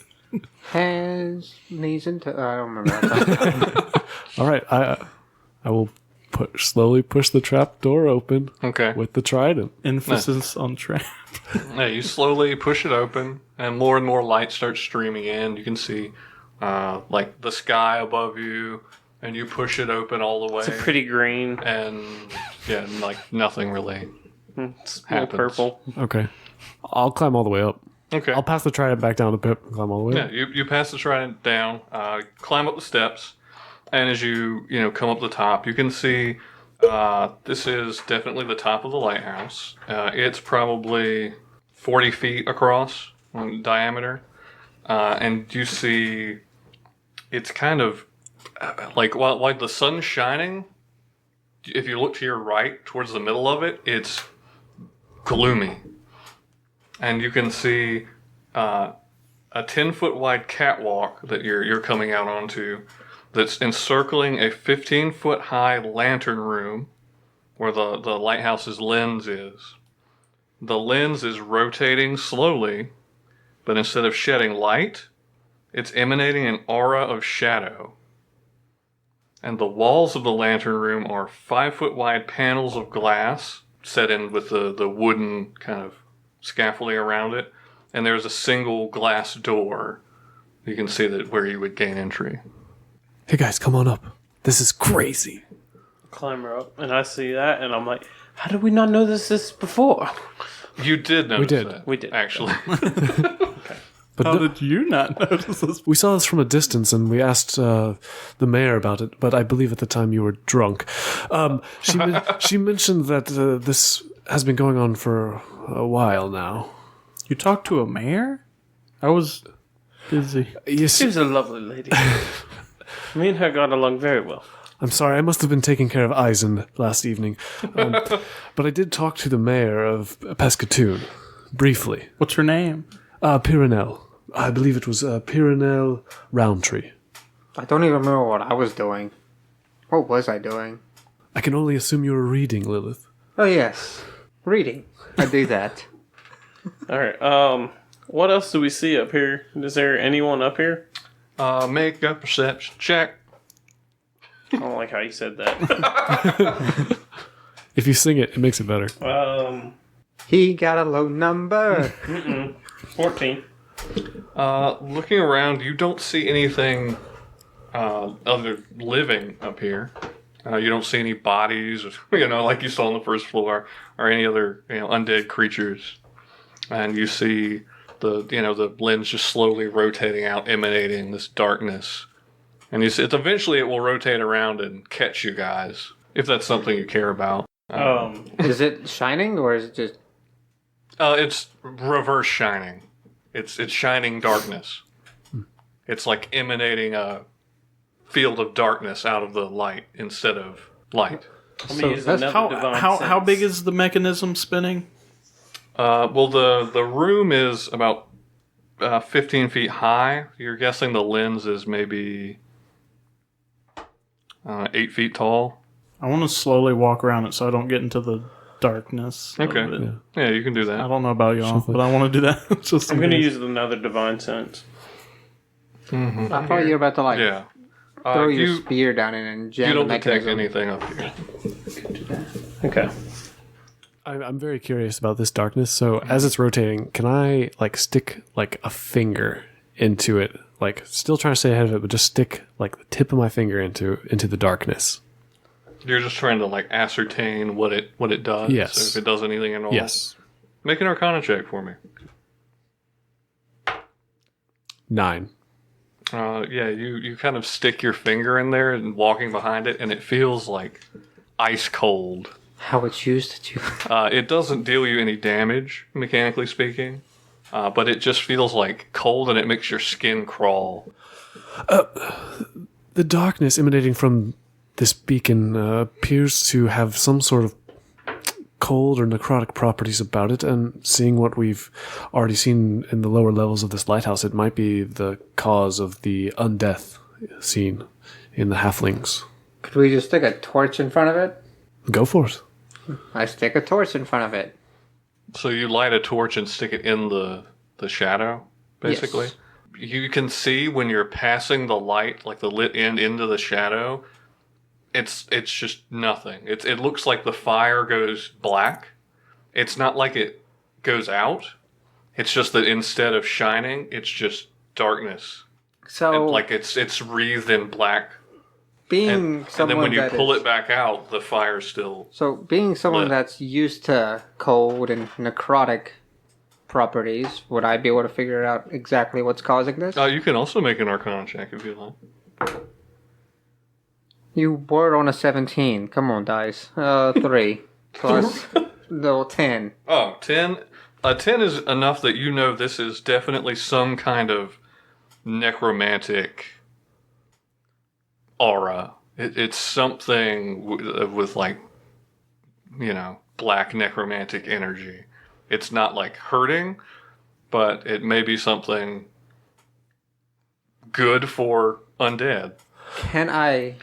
Hands, knees, and toes. I don't remember that. All right. I will slowly push the trap door open Okay. with the trident. Emphasis on trap. Yeah, you slowly push it open, and more light starts streaming in. You can see, like the sky above you, and you push it open all the way. It's a pretty green. and yeah, like nothing really It's a little happens. purple. Okay. I'll climb all the way up. Okay. I'll pass the trident back down to Pip and climb all the way Yeah, up. you pass the trident down, climb up the steps, and as you come up the top, you can see this is definitely the top of the lighthouse. It's probably 40 feet across in diameter, and you see it's kind of like while the sun's shining. If you look to your right, towards the middle of it, it's gloomy. And you can see a 10-foot wide catwalk that you're coming out onto that's encircling a 15-foot high lantern room where the lighthouse's lens is. The lens is rotating slowly, but instead of shedding light, it's emanating an aura of shadow. And the walls of the lantern room are 5-foot wide panels of glass set in with the wooden kind of scaffolding around it, and there's a single glass door. You can see that where you would gain entry. Hey guys, come on up. This is crazy. Climber up, and I see that, and I'm like, how did we not know this before? You did notice did. that. We did. Actually. But How did you not notice this? we saw this from a distance, and we asked the mayor about it. But I believe at the time you were drunk. She mentioned that this has been going on for a while now. You talked to a mayor? I was busy. Yes, She was a lovely lady. Me and her got along very well. I'm sorry. I must have been taking care of Aizen last evening. But I did talk to the mayor of Pescatoon briefly. What's her name? Pyrenel. I believe it was Pyrenel Roundtree. I don't even remember what I was doing. What was I doing? I can only assume you were reading, Lilith. Oh, yes. Reading. I do that. All right. What else do we see up here? Is there anyone up here? Make a perception check. I don't like how you said that. If you sing it, it makes it better. He got a low number. 14. Looking around, you don't see anything other living up here. You don't see any bodies, like you saw on the first floor, or any other, undead creatures. And you see the lens just slowly rotating out, emanating this darkness. And you see, eventually it will rotate around and catch you guys, if that's something you care about. Is it shining or is it just... It's reverse shining. It's shining darkness. It's like emanating a field of darkness out of the light instead of light. I'm gonna use another divine How sense. big is the mechanism spinning? Well, the room is about 15 feet high. You're guessing the lens is maybe 8 feet tall. I want to slowly walk around it so I don't get into the darkness. Okay. of it. Yeah, you can do I that. don't know about y'all, but I want to do that. Just I'm going to use another divine sense. Mm-hmm. I thought you were about to like Yeah. throw your spear down in and jam You don't the detect mechanism. anything up here. Okay. I'm very curious about this darkness. So as it's rotating, can I like stick like a finger into it? Like still trying to stay ahead of it, but just stick like the tip of my finger into the darkness. You're just trying to like ascertain what it does. Yes. So if it does anything at all. Yes. Make an Arcana check for me. 9. Yeah, you kind of stick your finger in there and walking behind it, and it feels like ice cold. How it's used to. It doesn't deal you any damage, mechanically speaking, but it just feels like cold, and it makes your skin crawl. The darkness emanating from this beacon appears to have some sort of cold or necrotic properties about it, and seeing what we've already seen in the lower levels of this lighthouse, it might be the cause of the undeath seen in the halflings. Could we just stick a torch in front of it? Go for it. I stick a torch in front of it. So you light a torch and stick it in the shadow, basically. Yes. You can see when you're passing the light, like the lit end into the shadow, it's just nothing. It looks like the fire goes black. It's not like it goes out. It's just that instead of shining, it's just darkness. So, And like it's wreathed in black. being And someone then when you that pull is- it back out, the fire's still. So, being someone lit. that's used to cold and necrotic properties, would I be able to figure out exactly what's causing this? You can also make an Arcana check if you like. You were on a 17. Come on, dice. 3 plus no 10. Oh, 10? A 10 is enough that you know this is definitely some kind of necromantic aura. It's something with like, black necromantic energy. It's not like hurting, but it may be something good for undead. Can I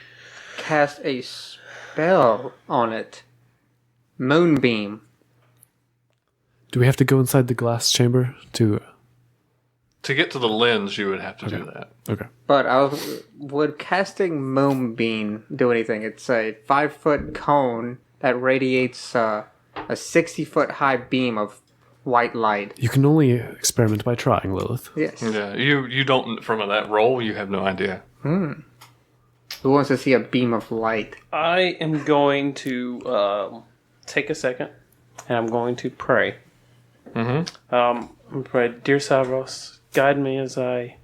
cast a spell on it? Moonbeam. Do we have to go inside the glass chamber to... To get to the lens, you would have to do that. Okay. But would casting Moonbeam do anything? It's a 5-foot cone that radiates a 60-foot high beam of white light. You can only experiment by trying, Lilith. Yes. Yeah, you don't, from that roll, you have no idea. Who wants to see a beam of light? I am going to take a second, and I'm going to pray. Mm-hmm. I'm going to pray, Dear Savros, guide me as I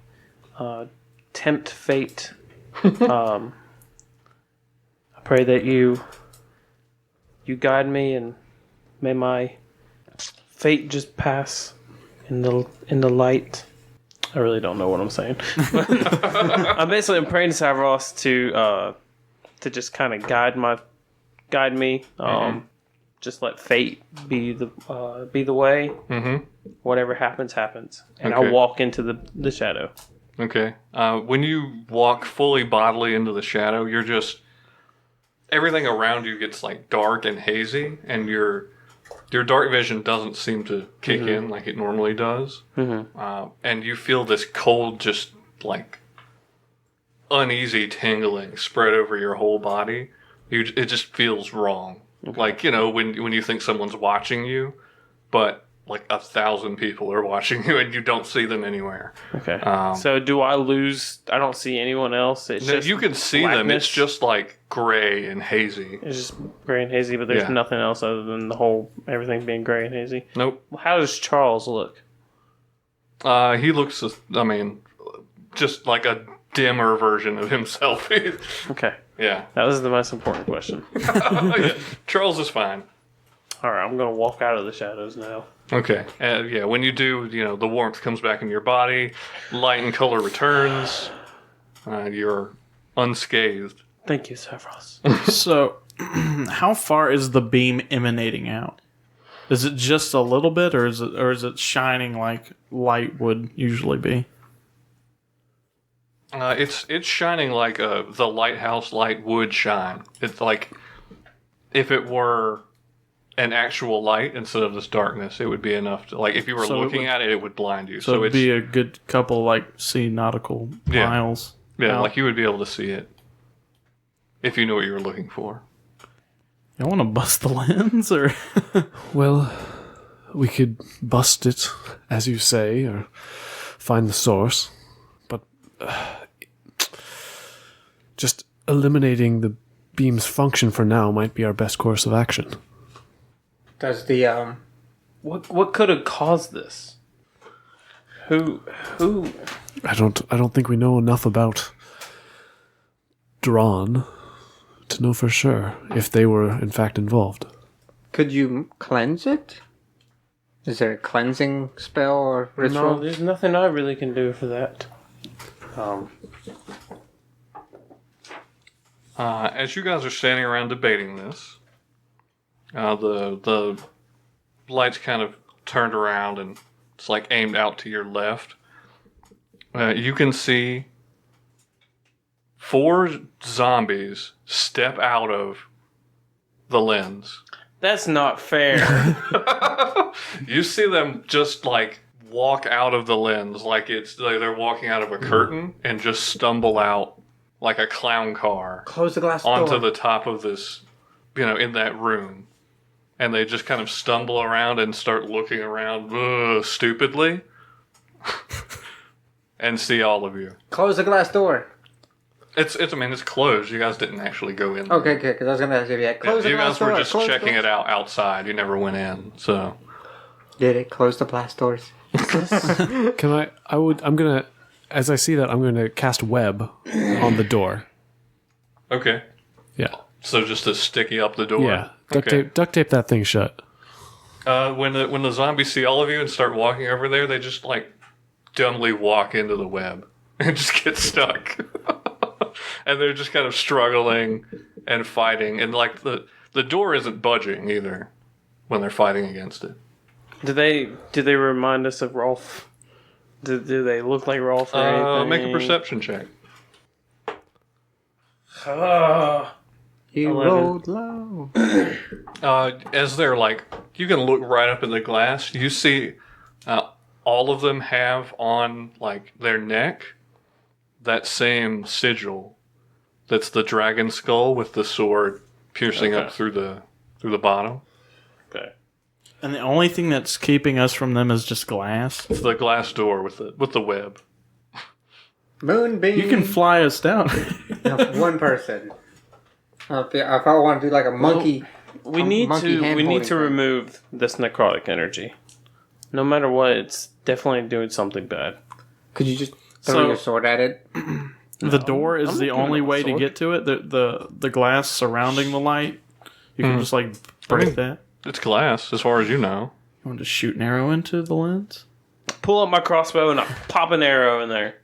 tempt fate. I pray that you guide me, and may my fate just pass in the light. I really don't know what I'm saying. I'm basically praying to Savros to just kind of guide me. Just let fate be the way. Mm-hmm. Whatever happens, happens, and Okay. I'll walk into the shadow. Okay. When you walk fully bodily into the shadow, you're just... Everything around you gets like dark and hazy, and your dark vision doesn't seem to kick in like it normally does. Mm-hmm. And you feel this cold, just like uneasy tingling spread over your whole body. It just feels wrong. Okay. Like, when you think someone's watching you, but like 1,000 people are watching you and you don't see them anywhere. Okay. So do I lose? I don't see anyone else. It's No, just you can see them. blackness. It's just like gray and hazy. It's just gray and hazy, but there's Yeah. nothing else other than everything being gray and hazy. Nope. How does Charles look? He looks, just like a dimmer version of himself. Okay. Yeah. That was the most important question. Charles is fine. All right, I'm going to walk out of the shadows now. Okay. Yeah, when you do, the warmth comes back in your body, light and color returns, you're unscathed. Thank you, Savros. So, how far is the beam emanating out? Is it just a little bit, or is it shining like light would usually be? It's shining like the lighthouse light would shine. It's like if it were an actual light instead of this darkness, it would be enough to, like, if you were looking at it, it would blind you. So it'd be a good couple, like, nautical miles. Yeah, out. like you would be able to see it if you knew what you were looking for. You want to bust the lens, or? Well, we could bust it, as you say, or find the source. But just eliminating the beam's function for now might be our best course of action. Does the What could have caused this? Who? I don't think we know enough about Drawn to know for sure if they were in fact involved. could you cleanse it? Is there a cleansing spell or ritual? No, there's nothing I really can do for that. As you guys are standing around debating this, the light's kind of turned around and it's like aimed out to your left. You can see 4 zombies step out of the lens. That's not fair. You see them just like walk out of the lens like it's like they're walking out of a curtain and just stumble out like a clown car Close the glass onto door. the top of this, in that room. And they just kind of stumble around and start looking around stupidly and see all of you. Close the glass door. It's closed. You guys didn't actually go in there. Okay, good, because I was going to ask if you had close the You glass guys were door. just Close the checking glass- it out outside. You never went in, so. Did it? Close the glass doors. I'm gonna, as I see that, I'm gonna cast web on the door. Okay. Yeah. So just to sticky up the door? Yeah. Okay. Duct tape that thing shut. When the zombies see all of you and start walking over there, they just like dumbly walk into the web and just get stuck. And they're just kind of struggling and fighting, and like the door isn't budging either when they're fighting against it. Do they remind us of Rolf? Do they look like Rolf or anything? Make a perception check. You 11. rolled low. As they're like, you can look right up in the glass. You see, all of them have on like their neck that same sigil. That's the dragon skull with the sword piercing up through the bottom. Okay. And the only thing that's keeping us from them is just glass. It's the glass door with the web. Moonbeam. You can fly us down. One person. If I want to do like a monkey. We need monkey to hand-holding thing. remove this necrotic energy. No matter what, it's definitely doing something bad. Could you just throw So- your sword at it? The door is I'm the not doing only it with way to sword. get to it. The glass surrounding the light, you can just like break that. It's glass, as far as you know. You want to shoot an arrow into the lens? Pull up my crossbow and I pop an arrow in there.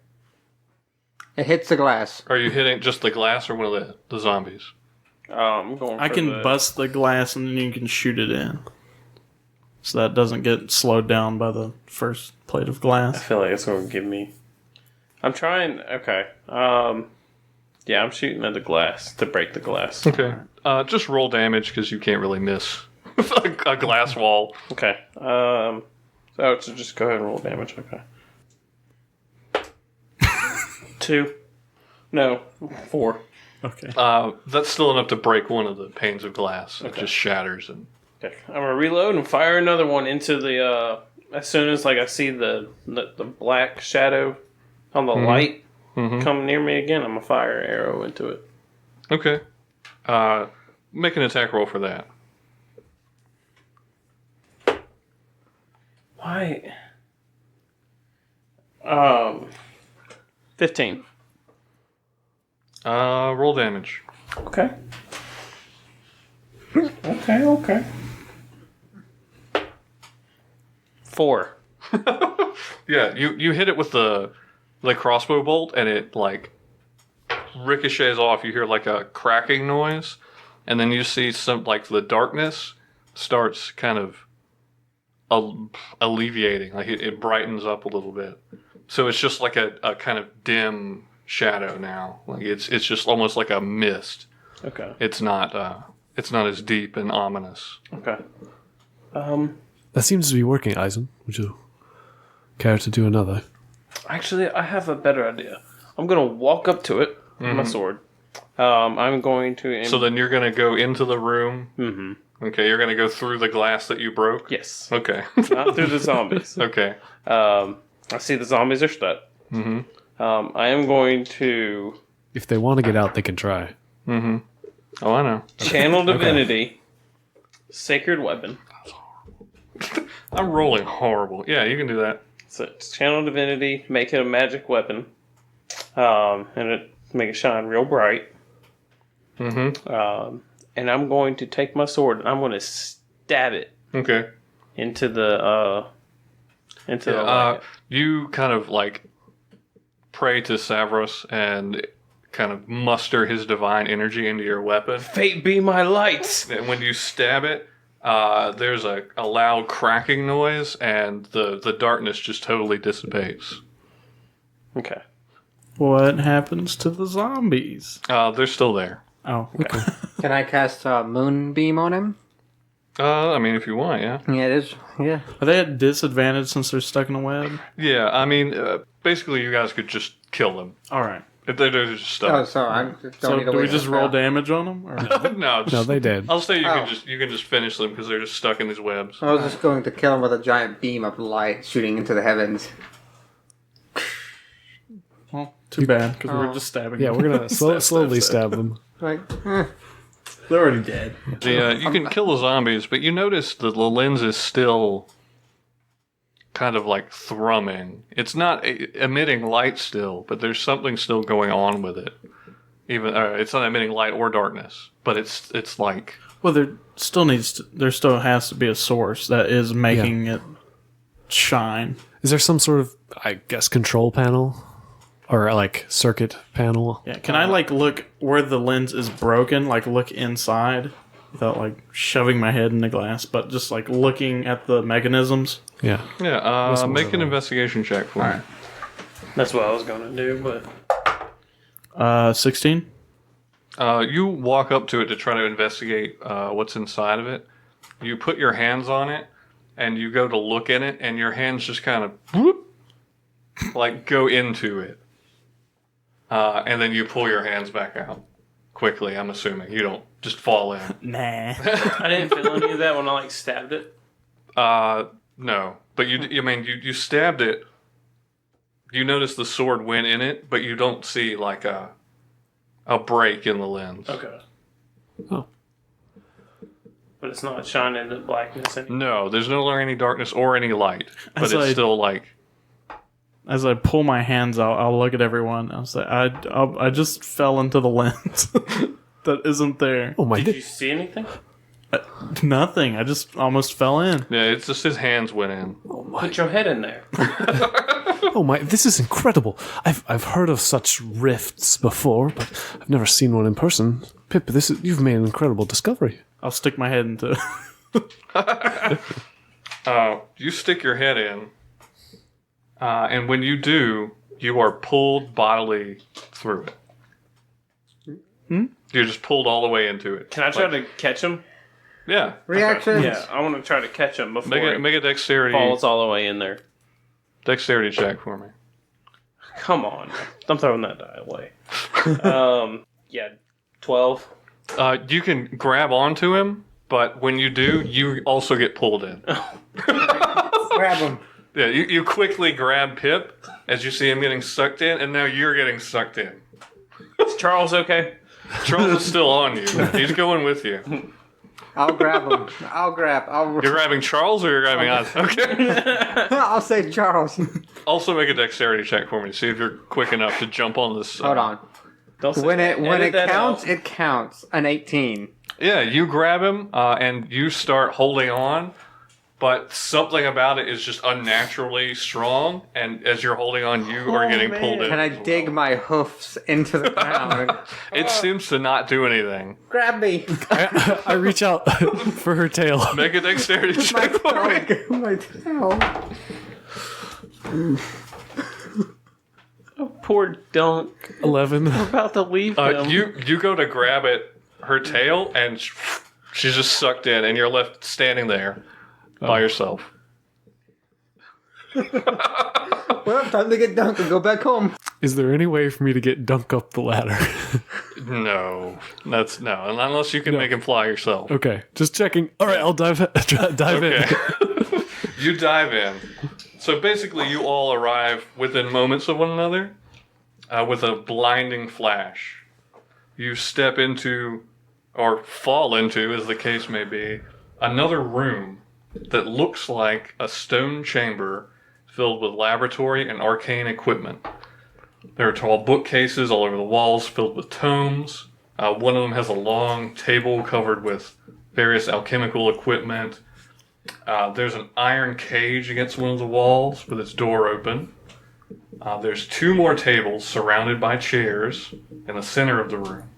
It hits the glass. Are you hitting just the glass or one of the zombies? I'm going. I for can the- bust the glass and then you can shoot it in, so that doesn't get slowed down by the first plate of I glass. feel like it's going to give me. I'm trying. Okay. Yeah, I'm shooting at the glass to break the glass. Okay. Just roll damage because you can't really miss a glass wall. Okay. So just go ahead and roll damage. Okay. 2. No, 4. Okay. That's still enough to break one of the panes of glass. It Okay. just shatters and. Okay. I'm gonna reload and fire another one into the. As soon as I see the black shadow on the light come near me again, I'm gonna fire an arrow into it. Okay. Make an attack roll for that. Why? 15. Roll damage. Okay. Okay. 4. Yeah, you hit it with the crossbow bolt, and it like ricochets off. You hear like a cracking noise, and then you see some like the darkness starts kind of alleviating. Like it brightens up a little bit. So it's just like a kind of dim shadow now. Like it's just almost like a mist. Okay. It's not as deep and ominous. Okay. That seems to be working, Aizen. Would you care to do another? Actually, I have a better idea. I'm gonna walk up to it with my sword. I'm going to. So then you're going to go into the room. Mm-hmm. Okay, you're going to go through the glass that you broke. Yes. Okay. Not through the zombies. Okay. I see the zombies are stuck. Mm-hmm. I am going to If they want to get out, they can try. Mm-hmm. Oh, I know. channel divinity, sacred weapon. I'm rolling horrible. Yeah, you can do that. So it's channel divinity, make it a magic weapon, and make it shine real bright. Mm-hmm. And I'm going to take my sword and I'm going to stab it Okay. into the light. You kind of like pray to Savros and kind of muster his divine energy into your weapon. Fate be my lights. And when you stab it, there's a loud cracking noise, and the darkness just totally dissipates. Okay. What happens to the zombies? They're still there. Oh, okay. Can I cast Moonbeam on him? I mean, if you want, yeah. Yeah, it is. Yeah. Are they at disadvantage since they're stuck in a web? Yeah, I mean, basically, you guys could just kill them. All right. If they're just stuck. Oh, so I don't So need to do we wait just for roll that. damage on them? Or? No, No, they did. I'll say you Oh. can just finish them because they're just stuck in these webs. I was just going to kill him with a giant beam of light shooting into the heavens. Well, too bad because Oh. we're just stabbing. Yeah, them. we're gonna slowly stab them. Like, They're already dead. You can kill the zombies, but you notice that the lens is still kind of like thrumming. It's not emitting light still, but there's something still going on with it. Even it's not emitting light or darkness, but it's like Well, there still has to be a source that is making it shine. Is there some sort of, I guess, control panel? Or like circuit panel? Yeah. Can I like look where the lens is broken? Like look inside without like shoving my head in the glass, but just like looking at the mechanisms. Yeah. make an investigation check for me. That's what I was going to do, but 16. You walk up to it to try to investigate what's inside of it. You put your hands on it, and you go to look in it, and your hands just kind of whoop, like go into it. And then you pull your hands back out quickly, I'm assuming. You don't just fall in. Nah. I didn't feel any of that when I like stabbed it. No. But you stabbed it. You notice the sword went in it, but you don't see like a break in the lens. Okay. Oh. But it's not shining in blackness anymore. No, there's no longer any darkness or any light. But As it's I- still like... As I pull my hands out, I'll look at everyone. I'll say, I just fell into the lens that isn't there. Oh my! Did you see anything? Nothing. I just almost fell in. Yeah, it's just his hands went in. Put your head in there. Oh my! This is incredible. I've heard of such rifts before, but I've never seen one in person. Pip, you've made an incredible discovery. I'll stick my head into. You stick your head in, and when you do, you are pulled bodily through it. You're just pulled all the way into it. Can I try to catch him? Yeah. reactions? Yeah, I want to try to catch him before Make a he dexterity falls all the way in there. dexterity check for me. Come on. I'm throwing that die away. Yeah, 12. You can grab onto him, but when you do, you also get pulled in. Grab him. Yeah, you quickly grab Pip as you see him getting sucked in, and now you're getting sucked in. Is Charles okay? Charles is still on you. He's going with you. I'll grab him. You're grabbing Charles or you're grabbing us? Okay. I'll say Charles. Also make a dexterity check for me. See if you're quick enough to jump on this. Hold on. Don't say When that. it Edit that counts, out. it counts. An 18. Yeah, you grab him and you start holding on, but something about it is just unnaturally strong, and as you're holding on, you are getting pulled in. Can I as well. dig my hoofs into the ground? It seems to not do anything. Grab me! I reach out for her tail. Make a dexterity check for me. My tail. Poor Dunk. 11. We're about to leave him. You go to grab her tail, and she's just sucked in, and you're left standing there by yourself. Well, time to get dunked and go back home. Is there any way for me to get Dunk up the ladder? No, unless you can make him fly yourself. Okay, just checking. All right, I'll dive in. You dive in. So basically, you all arrive within moments of one another with a blinding flash. You step into, or fall into, as the case may be, another room that looks like a stone chamber filled with laboratory and arcane equipment. There are tall bookcases all over the walls filled with tomes. One of them has a long table covered with various alchemical equipment. There's an iron cage against one of the walls with its door open. There's 2 more tables surrounded by chairs in the center of the room.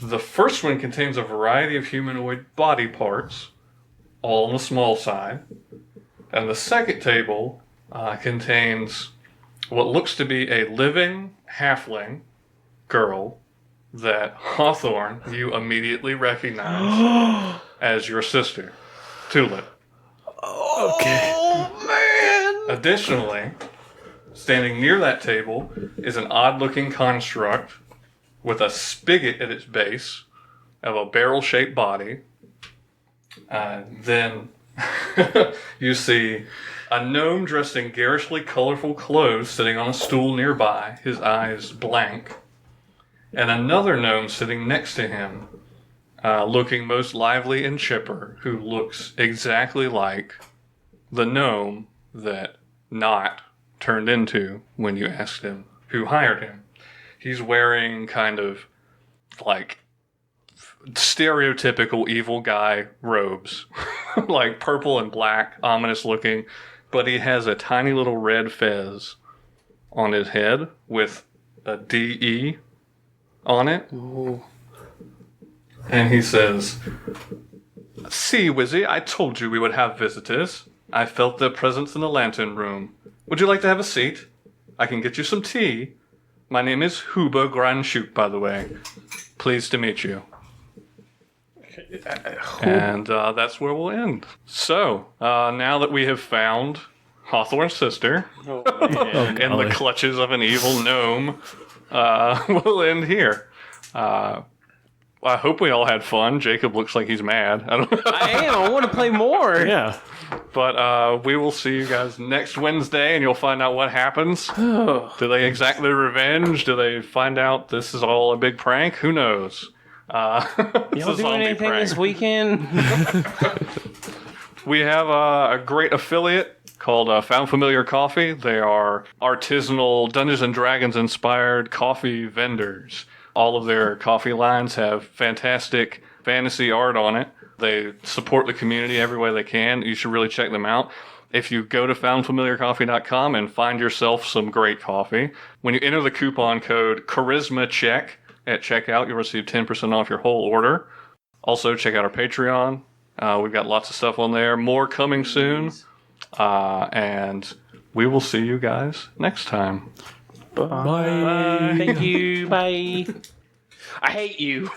The first one contains a variety of humanoid body parts, all on the small side. And the second table contains what looks to be a living halfling girl that Hawthorne, you immediately recognize as your sister, Tulip. Okay. Oh, man! Additionally, standing near that table is an odd-looking construct with a spigot at its base of a barrel-shaped body. Then you see a gnome dressed in garishly colorful clothes sitting on a stool nearby, his eyes blank, and another gnome sitting next to him, looking most lively and chipper, who looks exactly like the gnome that Not turned into when you asked him who hired him. He's wearing kind of like stereotypical evil guy robes, like purple and black, ominous looking, but he has a tiny little red fez on his head with a DE on it. Ooh. And he says, "See, Wizzy, I told you we would have visitors. I felt their presence in the lantern room. Would you like to have a seat? I can get you some tea. My name is Huber Granschuk, by the way. Pleased to meet you." And that's where we'll end. So, now that we have found Hawthorne's sister in the clutches of an evil gnome, we'll end here. I hope we all had fun. Jacob looks like he's mad. I am. I want to play more. Yeah. But we will see you guys next Wednesday, and you'll find out what happens. Do they exact their revenge? Do they find out this is all a big prank? Who knows? Y'all doing anything this weekend? We have a great affiliate called Found Familiar Coffee. They are artisanal Dungeons & Dragons inspired coffee vendors. All of their coffee lines have fantastic fantasy art on it. They support the community every way they can. You should really check them out. If you go to foundfamiliarcoffee.com and find yourself some great coffee, when you enter the coupon code CHARISMACHECK at checkout, you'll receive 10% off your whole order. Also, check out our Patreon. We've got lots of stuff on there. More coming soon. And we will see you guys next time. Bye. Thank you. Bye. I hate you.